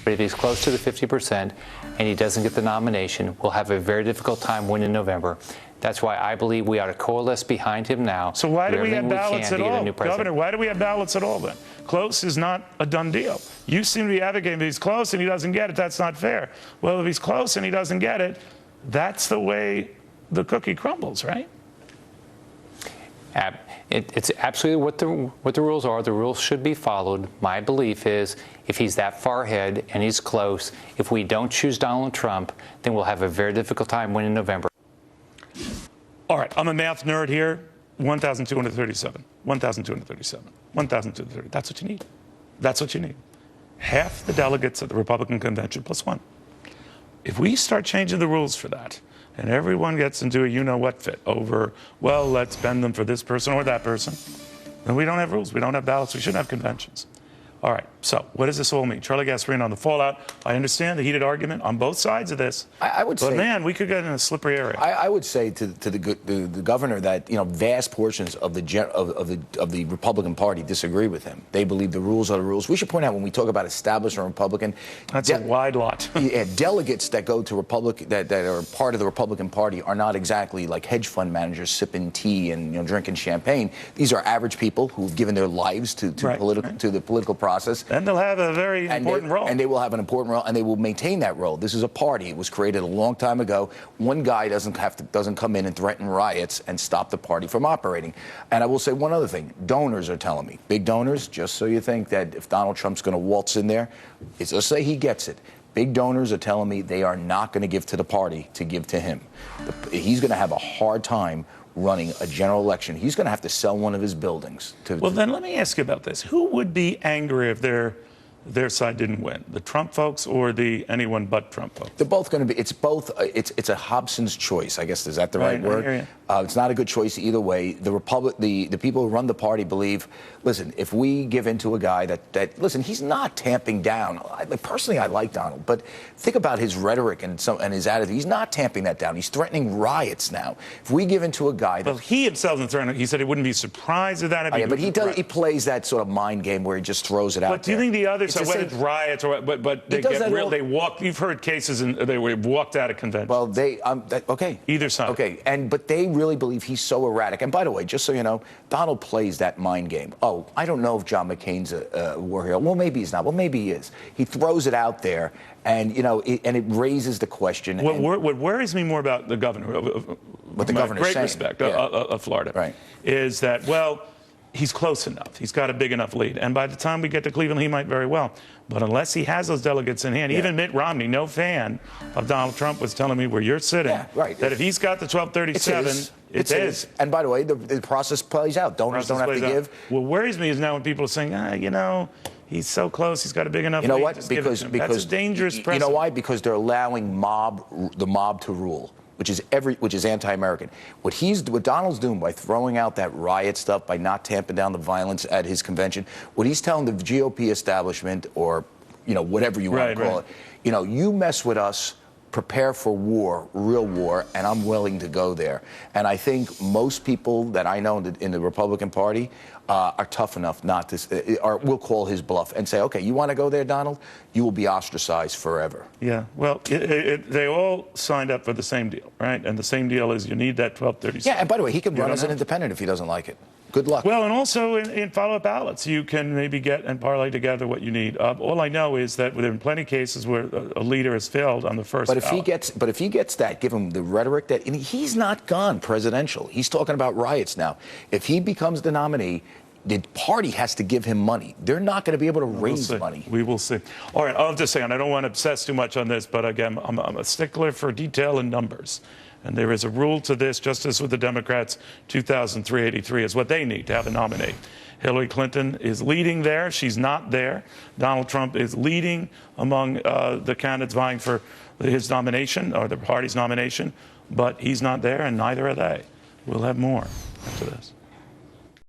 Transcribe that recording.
But if he's close to the 50% and he doesn't get the nomination, we'll have a very difficult time winning in November. That's why I believe we ought to coalesce behind him now. So why do we have ballots at all? Governor, why do we have ballots at all then? Close is not a done deal. You seem to be advocating that he's close and he doesn't get it. That's not fair. Well, if he's close and he doesn't get it, that's the way the cookie crumbles, right? It's absolutely what the rules are. The rules should be followed. My belief is if he's that far ahead and he's close, if we don't choose Donald Trump, then we'll have a very difficult time winning November. All right, I'm a math nerd here. 1,237, 1,237, 1,230. That's what you need. That's what you need. Half the delegates at the Republican convention plus one. If we start changing the rules for that, and everyone gets into a you-know-what fit over, well, let's bend them for this person or that person, then we don't have rules. We don't have ballots. We shouldn't have conventions. All right, so what does this all mean? Charlie Gasparino on the fallout. I understand the heated argument on both sides of this. I would say, but man, we could get in a slippery area. I would say to the governor that vast portions of the Republican Party disagree with him. They believe the rules are the rules. We should point out when we talk about establishment Republican, that's a wide lot. Yeah, delegates that go to that are part of the Republican Party are not exactly like hedge fund managers sipping tea and drinking champagne. These are average people who've given their lives to the political process. And they'll have a very important role. And they will have an important role, and they will maintain that role. This is a party. It was created a long time ago. One guy doesn't come in and threaten riots and stop the party from operating. And I will say one other thing. Donors are telling me, big donors, just so you think that if Donald Trump's going to waltz in there, let's say he gets it. Big donors are telling me they are not going to give to the party to give to him. He's going to have a hard time running a general election. He's going to have to sell one of his buildings. Well, then let me ask you about this. Who would be angry if their side didn't win? The Trump folks or the anyone but Trump folks? They're both going to be. It's both. It's a Hobson's choice, I guess. Is that the right word? It's not a good choice either way. The people who run the party believe. Listen, if we give in to a guy listen, he's not tamping down. Personally, I like Donald, but think about his rhetoric and his attitude. He's not tamping that down. He's threatening riots now. If we give in to a guy, well, he himself is threatening. He said he wouldn't be surprised if that. Yeah, but he does. He plays that sort of mind game where he just throws it out. But do you think the other side, whether it's riots or but they get real? They walk. You've heard cases and they walked out of convention. Well, okay. Either side. Okay, but they really believe he's so erratic. And by the way, just so you know, Donald plays that mind game. Oh, I don't know if John McCain's a war hero. Well, maybe he's not. Well, maybe he is. He throws it out there, and it raises the question. What worries me more about the governor, what the governor's great saying, respect of Florida, right, is that he's close enough. He's got a big enough lead. And by the time we get to Cleveland, he might very well. But unless he has those delegates in hand, even Mitt Romney, no fan of Donald Trump, was telling me where you're sitting, that if he's got the 1237, it's his. And by the way, the process plays out. Donors don't have to give. What worries me is now when people are saying, he's so close, he's got a big enough lead. You know what? Because that's a dangerous precedent. You know why? Because they're allowing the mob to rule, which is anti-American. What Donald's doing by throwing out that riot stuff, by not tamping down the violence at his convention, what he's telling the GOP establishment, or whatever you want to call it, you mess with us, prepare for war, real war, and I'm willing to go there. And I think most people that I know in the Republican Party are tough enough not to, or will call his bluff and say, okay, you want to go there, Donald? You will be ostracized forever. Yeah, well, they all signed up for the same deal, right? And the same deal is you need that 1237. Yeah, and by the way, he can run as an independent if he doesn't like it. Good luck. Well, and also in follow-up ballots, you can maybe get and parlay together what you need. All I know is that there have been plenty of cases where a leader has failed on the first ballot. But if he gets that, give him the rhetoric and he's not gone presidential. He's talking about riots now. If he becomes the nominee, the party has to give him money. They're not going to be able to raise money. We will see. All right, I'll just say, and I don't want to obsess too much on this, but again, I'm a stickler for detail and numbers. And there is a rule to this, just as with the Democrats, 2,383 is what they need to have a nominee. Hillary Clinton is leading there. She's not there. Donald Trump is leading among the candidates vying for his nomination, or the party's nomination, but he's not there, and neither are they. We'll have more after this.